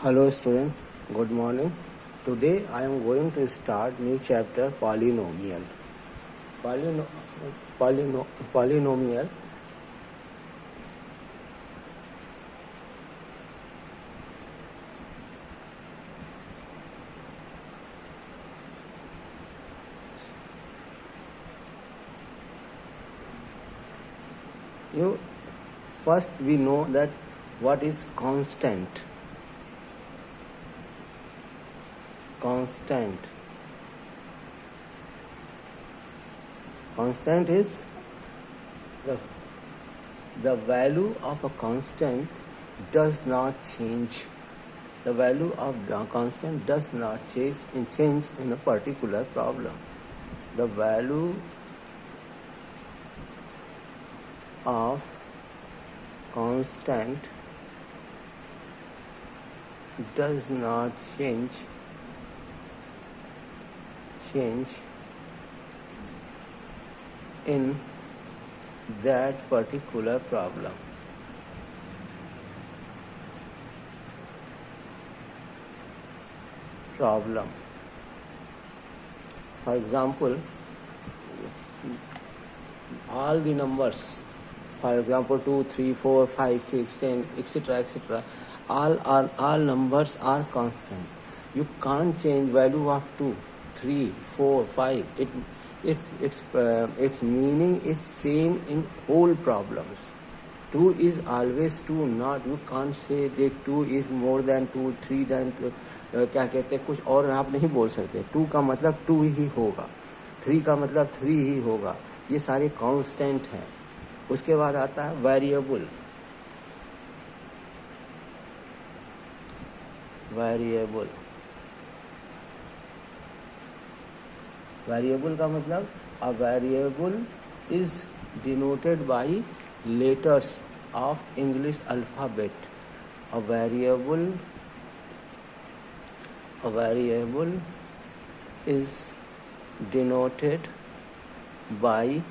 Hello student, good morning. Today I am going to start new chapter polynomial. Polynomial first we know that what is constant. Constant is the value of a constant does not change. The value of the constant does not change in a particular problem. The value of constant does not change in that particular problem. For example, all the numbers, for example 2, 3, 4, 5, 6, 10, etc., all numbers are constant. You can't change value of 2, 3, 4, 5. Its meaning is same in whole problems. 2 is always 2, not you can't say that 2 is more than 2, 3 than 2. क्या कहते हैं, कुछ और आप नहीं बोल सकते. 2 का मतलब 2 ही होगा, 3 का मतलब 3 ही होगा. ये सारे कांस्टेंट हैं. उसके बाद आता है वेरिएबल. वेरिएबल का मतलब a variable is denoted by letters of English alphabet. A variable is denoted by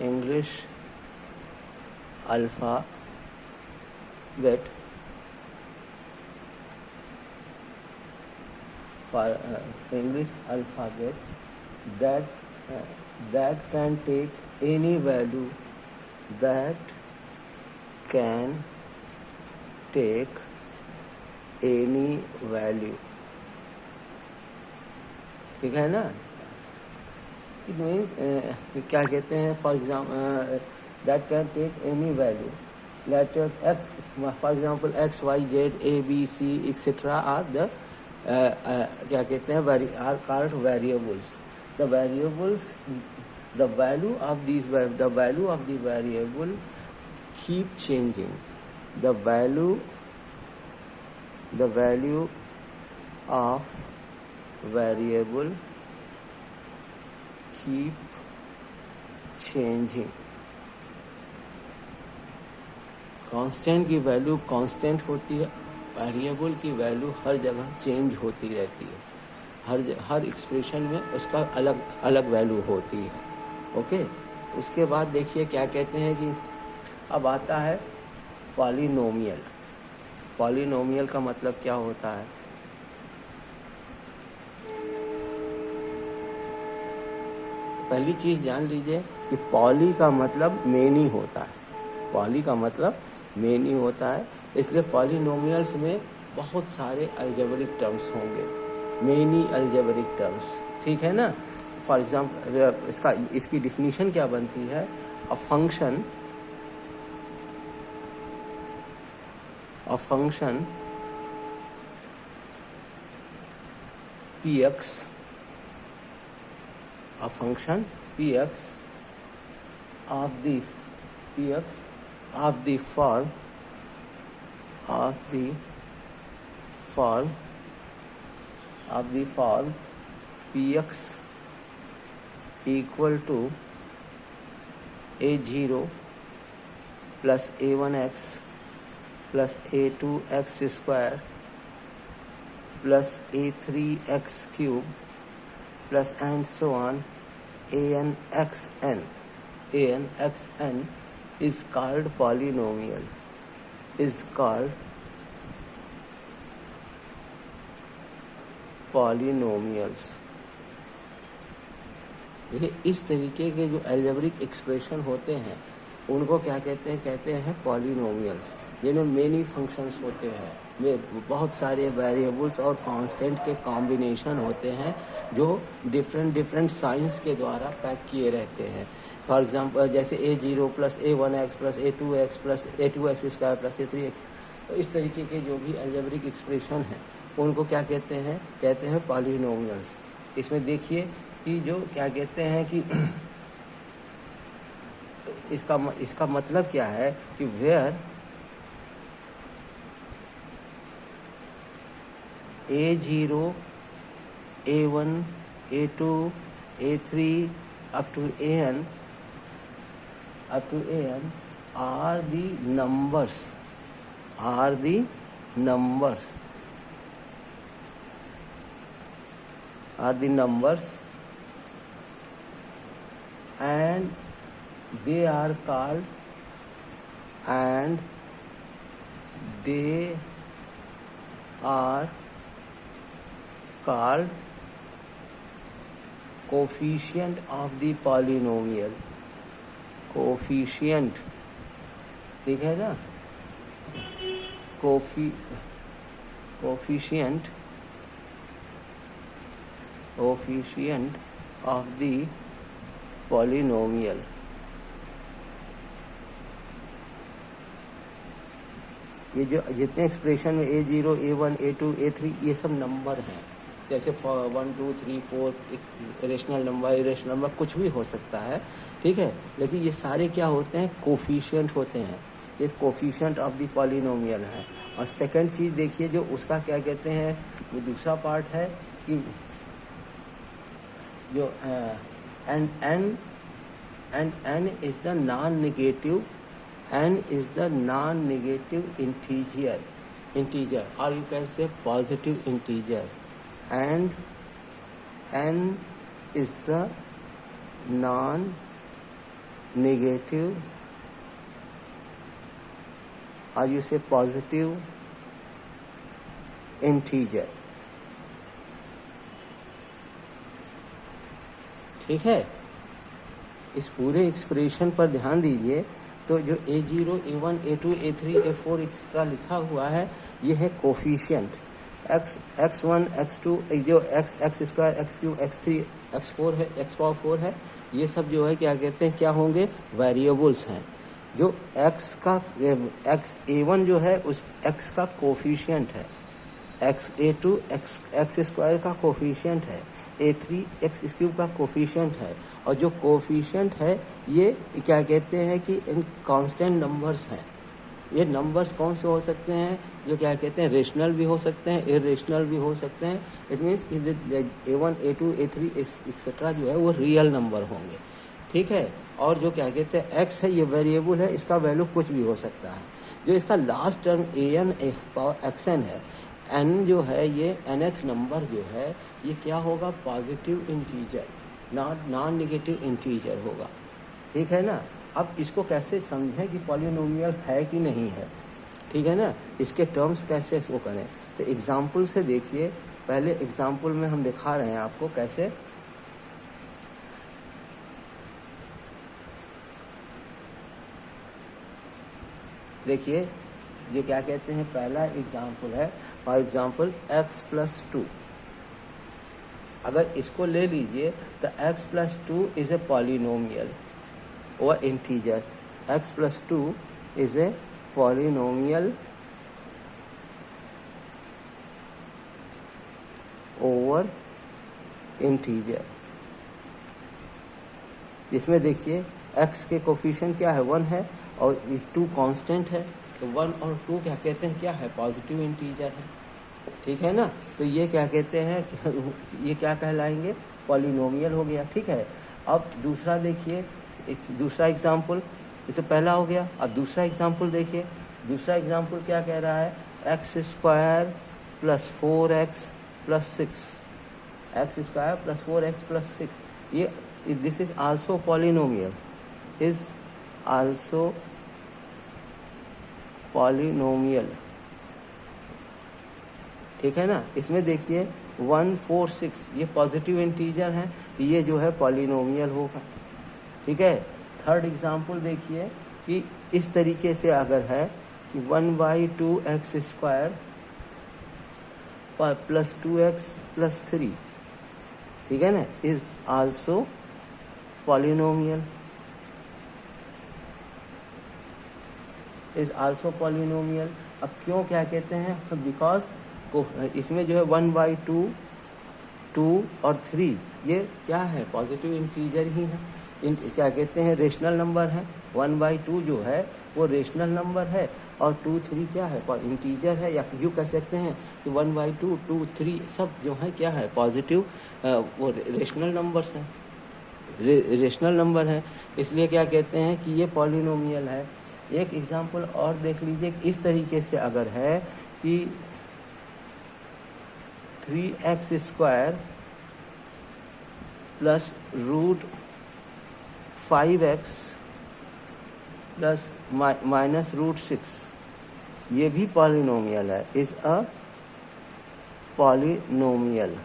English alphabet English alphabet that can take any value, ठीक है ना. इट मीन्स क्या कहते हैं, for example that can take any value. Letters X, for example X, Y, Z, A, B, C etcetera are the क्या कहते हैं, are called variables. The variables, the value of the variable keep changing. The value of variable keep changing. Constant की value constant होती है, variable की value हर जगह change होती रहती है. हर एक्सप्रेशन में उसका अलग अलग वैल्यू होती है. ओके. उसके बाद देखिए क्या कहते हैं कि अब आता है पॉलिनोमियल. पॉलिनोमियल का मतलब क्या होता है? पहली चीज जान लीजिए कि पॉली का मतलब मेनी होता है. पॉली का मतलब मेनी होता है, इसलिए पॉलिनोमियल्स में बहुत सारे अलजेब्रिक टर्म्स होंगे. मेनी अलजेब्रिक टर्म्स, ठीक है ना. फॉर एग्जाम्पल इसकी डिफिनीशन क्या बनती है? A function px, a function px of the form px equal to a0 plus a1x plus a2x square plus a3x cube plus and so on anxn is called polynomial. Polynomials. देखिए इस तरीके के जो algebraic expression होते हैं उनको क्या कहते हैं? कहते हैं पॉलिनोमियल्स, जिनमें मेनी फंक्शंस होते हैं, में बहुत सारे वेरिएबल्स और कांस्टेंट के कॉम्बिनेशन होते हैं जो डिफरेंट साइंस के द्वारा पैक किए रहते हैं। फॉर एग्जांपल जैसे a0 plus a1x plus a2x plus a2x square plus a3x, तो इस तरीके के जो भी एल्जेब्रिक एक्सप्रेशन हैं उनको क्या कहते हैं? कहते हैं पॉलिनोमियल्स। इसमें देखिए कि जो क्या कहते हैं कि इसका मतलब क्या है कि where a0 a1 a2 a3 up to an are the numbers and they are called coefficient of the polynomial। Coefficient, ठीक है ना? Coefficient of the polynomial. ये जो जितने एक्सप्रेशन में a0 a1 a2 a3 ये सब नंबर हैं, जैसे 1 2 3 4 एक रेशनल नंबर इरेशनल नंबर कुछ भी हो सकता है, ठीक है, लेकिन ये सारे क्या होते हैं? कोफिशिएंट होते हैं। ये कोफिशिएंट ऑफ द पॉलिनोमियल है। और सेकंड चीज़ देखिए जो उसका क्या कहते हैं, वो दूसरा पार्ट है कि जो n is the non-negative integer or you can say positive integer, and n is the non-negative or you say positive integer, ठीक है। इस पूरे एक्सप्रेशन पर ध्यान दीजिए। तो जो a0 a1 a2 a3 a4 etcetera लिखा हुआ है ये है कोफिशिएंट। x1 x2 जो x square x3 x3 x4 है x पावर 4 है, ये सब जो है क्या कहते हैं, क्या होंगे? वेरिएबल्स हैं। जो x का x a1 जो है उस x का कोफिशिएंट है, x a2 x स्क्वायर का कोफिशिएंट है, a3 x क्यूब का कोफिशिएंट है। और जो कोफिशिएंट है ये क्या कहते हैं कि इन कांस्टेंट नंबर्स हैं। ये नंबर्स कौन से हो सकते हैं? जो क्या कहते हैं, रेशनल भी हो सकते हैं, इरेशनल भी हो सकते हैं। It means a1 a2 a3 etcetera जो है वो रियल नंबर होंगे, ठीक है। और जो क्या कहते हैं x है ये वेरिएबल है, इसका वैल्यू कुछ भी हो सकता है। जो इसका last term an power xn है, n जो है ये nth नंबर जो है ये क्या होगा? Positive integer, non negative integer होगा, ठीक है ना। अब इसको कैसे समझें कि पॉलिनोमियल है कि नहीं है, ठीक है ना, इसके टर्म्स कैसे इसको करें। तो एग्जाम्पल से देखिए। पहले एग्जाम्पल में हम दिखा रहे हैं आपको कैसे। देखिए जो क्या कहते हैं, पहला एग्जाम्पल है फॉर एग्जाम्पल x प्लस 2। अगर इसको ले लीजिए तो x plus 2 is a polynomial और integer. x plus 2 is a polynomial over integer, जिसमें देखिए x के कोफिशिएंट क्या है? 1 है और इस 2 कांस्टेंट है। तो 1 और 2 क्या कहते हैं, क्या है? पॉजिटिव इंटीजर है, ठीक है ना। तो ये क्या कहते हैं, ये क्या कहलाएंगे? पॉलिनोमियल हो गया, ठीक है। अब दूसरा देखिए, दूसरा एग्जाम्पल, ये तो पहला हो गया। अब दूसरा एग्जाम्पल देखिए। दूसरा एग्जाम्पल क्या कह रहा है? X square plus 4x plus 6, x square plus 4x plus 6। ये this is also polynomial, is also polynomial, ठीक है ना। इसमें देखिए 146 ये पॉजिटिव इंटीजर है, तो ये जो है पॉलिनोमियल होगा। ठीक है। थर्ड एग्जाम्पल देखिए कि इस तरीके से अगर है कि 1/2x² प्लस 2x प्लस 3, ठीक है ना, is also polynomial, is also polynomial. अब क्यों क्या कहते हैं, बिकॉज इसमें जो है 1/2, 2 और 3 ये क्या है, पॉजिटिव इंटीजर ही है। क्या कहते हैं, रेशनल नंबर है। 1/2 जो है वो रेशनल नंबर है, और 2, 3 क्या है, इंटीजर है, या यूँ कह सकते हैं कि 1/2, 2, 3 सब जो है क्या है, पॉजिटिव वो रेशनल नंबर्स हैं, रेशनल नंबर है, इसलिए क्या कहते हैं कि ये पॉलिनोमियल है। एक एग्जांपल और देख लीजिए, इस तरीके से अगर है कि 3x² प्लस √5x प्लस -√6 ये भी पॉलिनोमियल है, इज अ पॉलिनोमियल।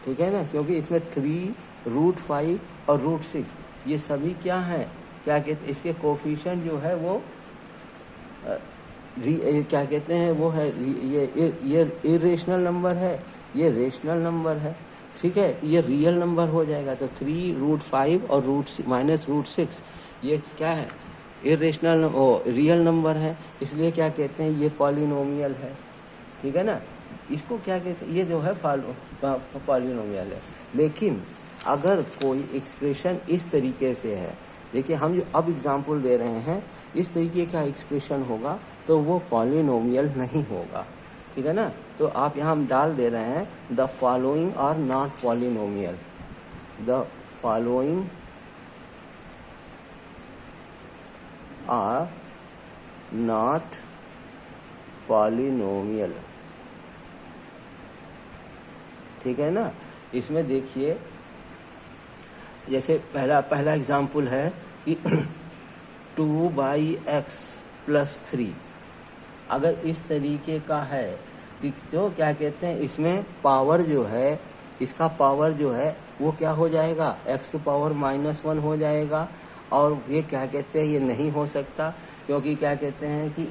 ठीक है ना, क्योंकि इसमें 3, √5 और √6 ये सभी क्या हैं, क्या कहते, इसके कोफिशिएंट जो है वो क्या कहते हैं, वो है ये इरेशनल नंबर है, ये रेशनल नंबर है। ठीक है, ये रियल नंबर हो जाएगा। तो 3, √5 और -√6 ये क्या है, इरेशनल रियल नंबर है, इसलिए क्या कहते हैं ये पॉलिनोमियल है। ठीक है ना, इसको क्या कहते हैं, ये जो है पॉलिनोमियल है। लेकिन अगर कोई एक्सप्रेशन इस तरीके से है, देखिए हम जो अब एग्जाम्पल दे रहे हैं, इस तरीके का एक्सप्रेशन होगा तो वो पॉलिनोमियल नहीं होगा। ठीक है ना, तो आप यहाँ हम डाल दे रहे हैं the following are not polynomial, the following are not polynomial. ठीक है ना, इसमें देखिए जैसे पहला एग्जाम्पल है कि 2/x प्लस 3 अगर इस तरीके का है तो क्या कहते हैं, इसमें पावर जो है, इसका पावर जो है वो क्या हो जाएगा, x⁻⁻1 हो जाएगा। और ये क्या कहते हैं, ये नहीं हो सकता, क्योंकि क्या कहते हैं कि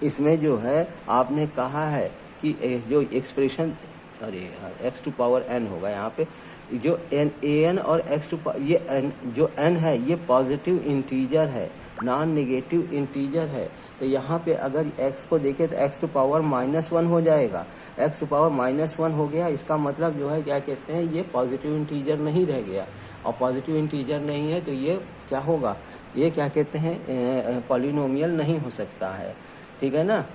इसमें जो है आपने कहा है कि जो एक्सप्रेशन, अरे x⁻n होगा यहाँ पे, जो an और ये n जो n है ये पॉजिटिव इंटीजर है, नॉन नेगेटिव इंटीजर है। तो यहाँ पे अगर x को देखें तो x⁻⁻1 हो जाएगा, x⁻⁻1 हो गया, इसका मतलब जो है क्या कहते हैं, ये पॉजिटिव इंटीजर नहीं रह गया, और पॉजिटिव इंटीजर नहीं है तो ये क्या होगा, ये क्या कहते हैं, पॉलिनोमियल नहीं हो सकता है। ठीक है ना,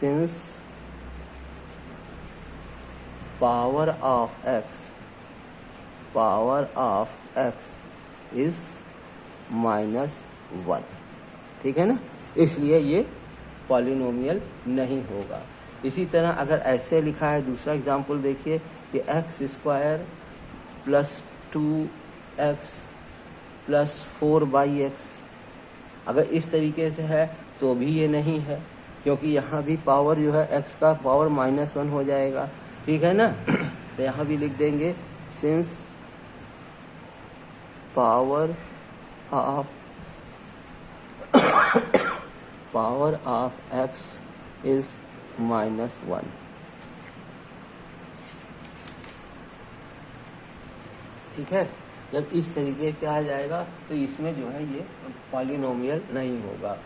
since power of x is -1। ठीक है ना, इसलिए ये पॉलिनोमियल नहीं होगा। इसी तरह अगर ऐसे लिखा है, दूसरा एग्जांपल देखिए कि x² plus 2x plus 4/x, अगर इस तरीके से है तो भी ये नहीं है, क्योंकि यहाँ भी पावर जो है x का पावर -1 हो जाएगा। ठीक है ना, तो यहाँ भी लिख देंगे since power of x is -1। ठीक है, जब इस तरीके का आ जाएगा तो इसमें जो है ये पॉलिनोमियल नहीं होगा।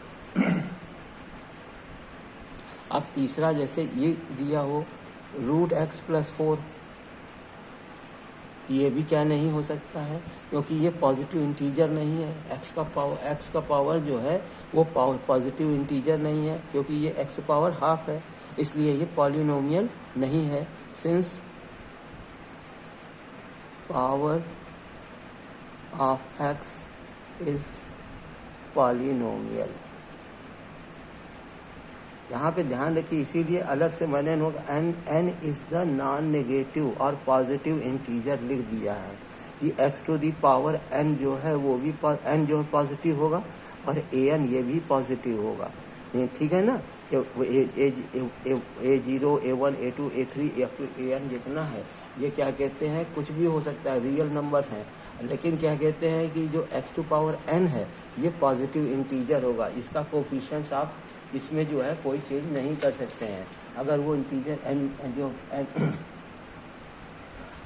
अब तीसरा, जैसे ये दिया हो √x प्लस 4, ये भी क्या नहीं हो सकता है, क्योंकि ये पॉजिटिव इंटीजर नहीं है। x का पावर जो है वो पॉजिटिव इंटीजर नहीं है, क्योंकि ये x⁻½ है, इसलिए ये पॉलिनोमियल नहीं है। Since power of x is polynomial. यहाँ पे ध्यान रखिए, इसीलिए अलग से मैंने n is the non negative और पॉजिटिव इंटीजर लिख दिया है कि x⁻n जो है वो भी n जो पॉजिटिव होगा, और an ये भी पॉजिटिव होगा, ठीक है ना। A0 A1 A2 A3 up to an जितना है ये क्या कहते हैं, कुछ भी हो सकता है, रियल नंबर हैं, लेकिन क्या कहते हैं कि जो x टू पावर n है ये पॉजिटिव इंटीजर होगा। इसका कोफिशिएंट्स आप इसमें जो है कोई चेंज नहीं कर सकते हैं। अगर वो इंटीजर n जो n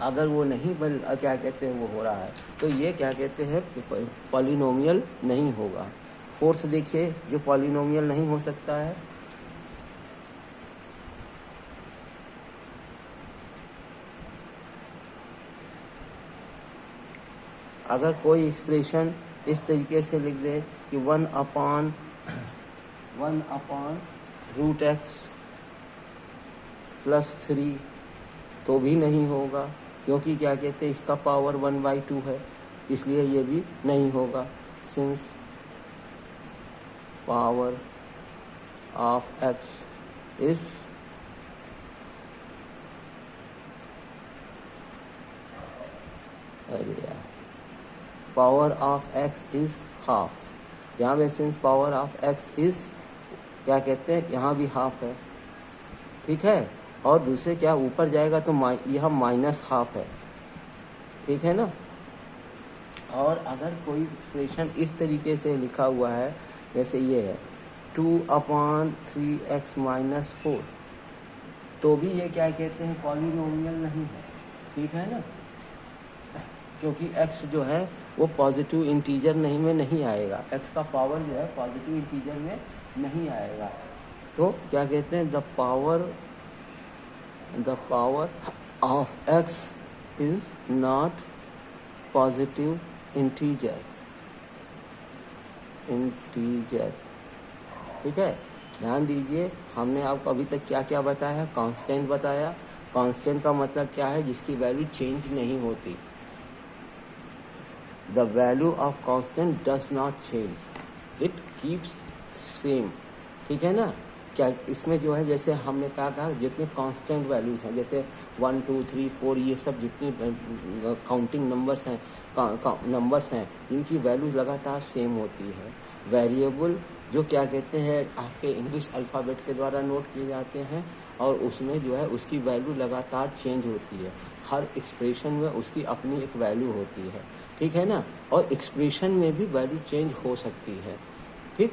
अगर वो नहीं क्या कहते हैं वो हो रहा है तो ये क्या कहते हैं पॉलिनोमियल नहीं होगा। फोर्थ देखिए जो पॉलिनोमियल नहीं हो सकता है, अगर कोई एक्सप्रेशन इस तरीके से लिख दे कि 1/√x + 3 तो भी नहीं होगा, क्योंकि क्या कहते हैं इसका पावर 1/2 है, इसलिए ये भी नहीं होगा। Since power of x is power of x is half, यहाँ पे since power of x is क्या कहते हैं यहाँ भी हाफ है, ठीक है। और दूसरे क्या ऊपर जाएगा तो यह -½ है, ठीक है ना। और अगर कोई एक्सप्रेशन इस तरीके से लिखा हुआ है जैसे ये है 2/3x - 4 तो भी ये क्या कहते हैं पॉलिनोमियल नहीं है, ठीक है ना, क्योंकि x जो है वो पॉजिटिव इंटीजर में नहीं आएगा, x का पावर जो है पॉजिटिव इंटीजर में नहीं आएगा। तो क्या कहते हैं the power of x is not positive integer, ठीक है। ध्यान दीजिए हमने आपको अभी तक क्या क्या बताया, कांस्टेंट बताया। कांस्टेंट का मतलब क्या है, जिसकी वैल्यू चेंज नहीं होती। The value of constant does not change, it keeps same, ठीक है ना। क्या इसमें जो है जैसे हमने कहा जितने कांस्टेंट वैल्यूज हैं जैसे 1 2 3 4 ये सब जितनी काउंटिंग नंबर्स हैं इनकी वैल्यू लगातार सेम होती है। वेरिएबल जो क्या कहते हैं आपके इंग्लिश अल्फ़ाबेट के द्वारा नोट किए जाते हैं और उसमें जो है उसकी वैल्यू लगातार चेंज होती है। हर एक्सप्रेशन में उसकी अपनी एक वैल्यू होती है, ठीक है ना। और एक्सप्रेशन में भी वैल्यू चेंज हो सकती है, ठीक।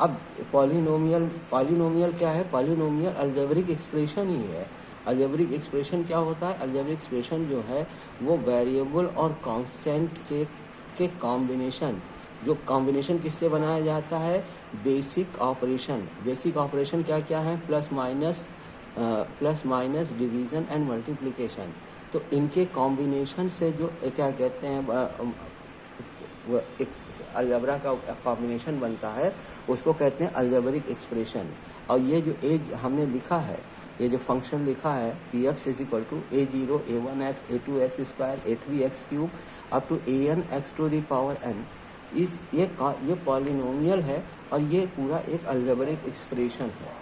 अब पॉलिनोमियल क्या है, पॉलिनोमियल अलजेब्रिक एक्सप्रेशन ही है। अलजेब्रिक एक्सप्रेशन क्या होता है, अलजेब्रिक एक्सप्रेशन जो है वो वेरिएबल और कांस्टेंट के कॉम्बिनेशन, जो कॉम्बिनेशन किससे बनाया जाता है, बेसिक ऑपरेशन। बेसिक ऑपरेशन क्या क्या है, plus minus division and multiplication. तो इनके कॉम्बिनेशन से जो क्या कहते हैं अलजेब्रा का कॉम्बिनेशन बनता है उसको कहते हैं अलजेब्रिक एक्सप्रेशन। और ये जो हमने लिखा है, ये जो फंक्शन लिखा है px = a0 a1x a2x square a3x³ up to an(x to the power n) ये पॉलिनोमियल है और ये पूरा एक अलजेब्रिक एक्सप्रेशन है,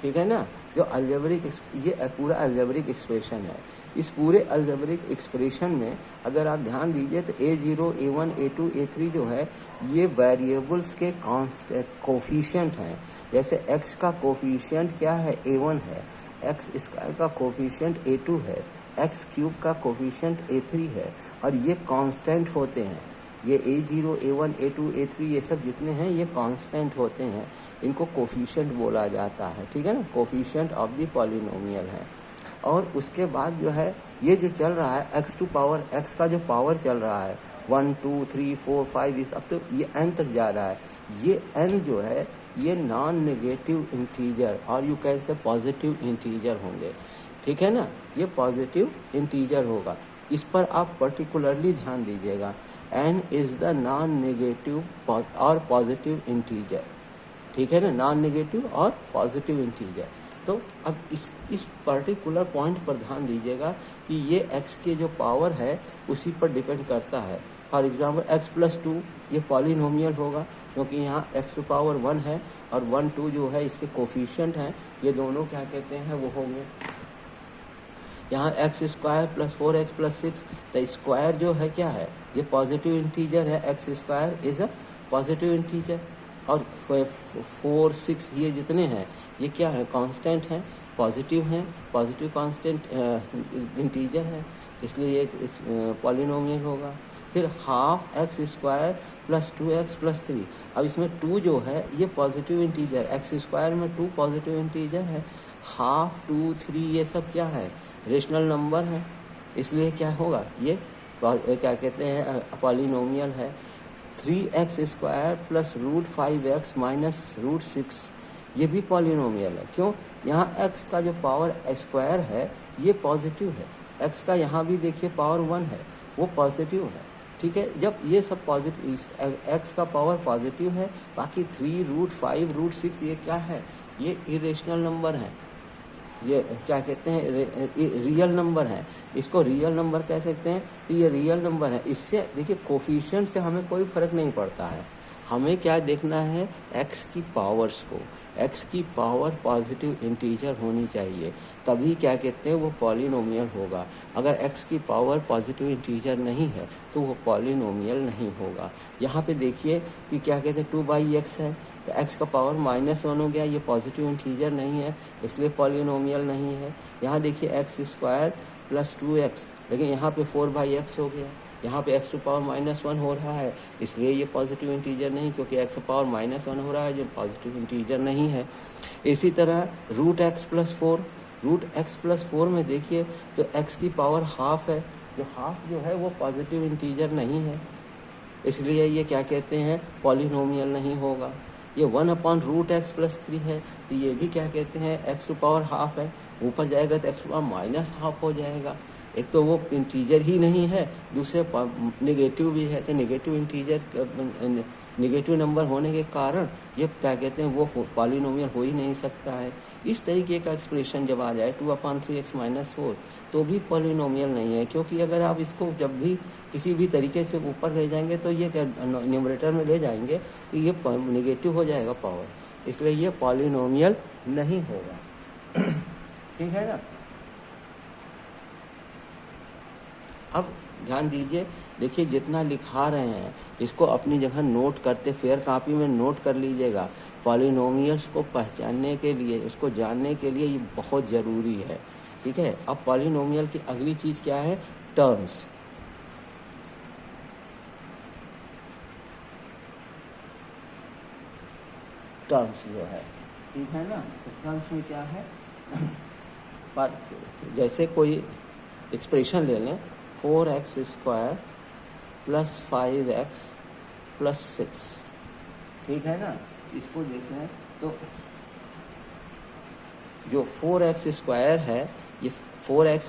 ठीक है ना। जो ये पूरा अलजेब्रिक एक्सप्रेशन है। इस पूरे अलजेब्रिक एक्सप्रेशन में अगर आप ध्यान दीजिए तो a0 a1 a2 a3 जो है ये वेरिएबल्स के कोफिशिएंट हैं। जैसे x का कोफिशिएंट क्या है, a1 है, x² का कोफिशिएंट a2 है, x³ का कोफिशिएंट a3 है और ये कांस्टेंट होते हैं। ये a0 a1 a2 a3 ये सब जितने हैं ये कांस्टेंट होते हैं, इनको कोफिशिएंट बोला जाता है, ठीक है ना। कोफिशिएंट ऑफ द पॉलिनोमियल है। और उसके बाद जो है ये जो चल रहा है x टू पावर x का जो पावर चल रहा है 1 2 3 4 5 इस अब तो ये n तक जा रहा है। ये n जो है ये नॉन नेगेटिव इंटीजर और you can say positive integer होंगे, ठीक है ना। ये पॉजिटिव इंटीजर होगा, इस पर आप पर्टिकुलरली ध्यान दीजिएगा। n is the non negative और पॉजिटिव इंटीजर, ठीक है ना, नॉन नेगेटिव और पॉजिटिव इंटीजर। तो अब इस पर्टिकुलर पॉइंट पर ध्यान दीजिएगा कि ये x के जो पावर है उसी पर डिपेंड करता है। फॉर एग्जांपल x + 2 ये पॉलिनोमियल होगा क्योंकि यहाँ x टू पावर 1 है और 1 2 जो है इसके कोफिशिएंट हैं, ये दोनों क्या कहते हैं वो होंगे। यहाँ x² + 4x + 6 तो स्क्वायर जो है क्या है, ये पॉजिटिव इंटीजर है। x² is a positive integer, और 4, 6 ये जितने हैं ये क्या है, कांस्टेंट हैं, पॉजिटिव हैं, पॉजिटिव कांस्टेंट इंटीजर है, इसलिए ये पॉलिनोमियल होगा। फिर half x square plus 2x plus 3, अब इसमें 2 जो है ये पॉजिटिव इंटीजर, एक्स स्क्वायर में 2 पॉजिटिव इंटीजर है, हाफ 2, 3 ये सब क्या है, रेशनल नंबर है, इसलिए क्या होगा, ये क्या कहते हैं, पॉलिनोमियल है। 3x square plus √5x minus √6 ये भी पॉलिनोमियल है। क्यों, यहाँ x का जो पावर स्क्वायर है ये पॉजिटिव है, x का यहाँ भी देखिए पावर 1 है, वो पॉजिटिव है, ठीक है। जब ये सब पॉजिटिव, x का पावर पॉजिटिव है, बाकी 3, √5, √6 ये क्या है, ये इरेशनल नंबर है, ये क्या कहते हैं, रियल नंबर है, इसको रियल नंबर कह सकते हैं, तो ये रियल नंबर है। इससे देखिए कोफिशिएंट से हमें कोई फर्क नहीं पड़ता है, हमें क्या देखना है, x की पावर्स को, x की पावर पॉजिटिव इंटीजर होनी चाहिए, तभी क्या कहते हैं वो पॉलिनोमियल होगा। अगर x की पावर पॉजिटिव इंटीजर नहीं है तो वो पॉलिनोमियल नहीं होगा। यहाँ पे देखिए कि क्या कहते हैं 2/x है, तो x का पावर -1 हो गया, ये पॉजिटिव इंटीजर नहीं है, इसलिए पॉलिनोमियल नहीं है। यहाँ देखिए एक्स स्क्वायर प्लस 2x, लेकिन यहाँ पे 4/x हो गया, यहाँ पे x टू पावर -1 हो रहा है, इसलिए ये पॉजिटिव इंटीजर नहीं, क्योंकि x पावर -1 हो रहा है जो पॉजिटिव इंटीजर नहीं है। इसी तरह √x प्लस 4 में देखिए तो x की पावर हाफ है, जो हाफ जो है वो पॉजिटिव इंटीजर नहीं है, इसलिए ये क्या कहते हैं, पॉलिनोमियल नहीं होगा। ये 1/√x प्लस 3 है, तो ये भी क्या कहते हैं, x टू पावर हाफ है, ऊपर जाएगा तो x टू पावर -हाफ हो जाएगा। एक तो वो इंटीजर ही नहीं है, दूसरे नेगेटिव भी है, तो नेगेटिव इंटीजर, नेगेटिव नंबर होने के कारण ये क्या कहते हैं, वो पॉलिनोमियल हो ही नहीं सकता है। इस तरीके का एक्सप्रेशन जब आ जाए 2/3x - 4 तो भी पॉलिनोमियल नहीं है, क्योंकि अगर आप इसको जब भी किसी भी तरीके से ऊपर ले जाएंगे तो ये न्यूमरेटर में ले जाएंगे तो ये नेगेटिव हो जाएगा पावर, इसलिए ये पॉलिनोमियल नहीं होगा। ठीक है ना। अब ध्यान दीजिए, देखिए जितना लिखा रहे हैं इसको अपनी जगह नोट करते, फेयर कॉपी में नोट कर लीजिएगा। पॉलिनोमियल्स को पहचानने के लिए, उसको जानने के लिए ये बहुत ज़रूरी है, ठीक है। अब पॉलिनोमियल की अगली चीज़ क्या है, टर्म्स। टर्म्स जो है, ठीक है ना, तो टर्म्स में क्या है, जैसे कोई एक्सप्रेशन ले लें, 4x square plus 5x plus 6, ठीक है ना। इसको देखें तो जो 4x स्क्वायर है, ये 4x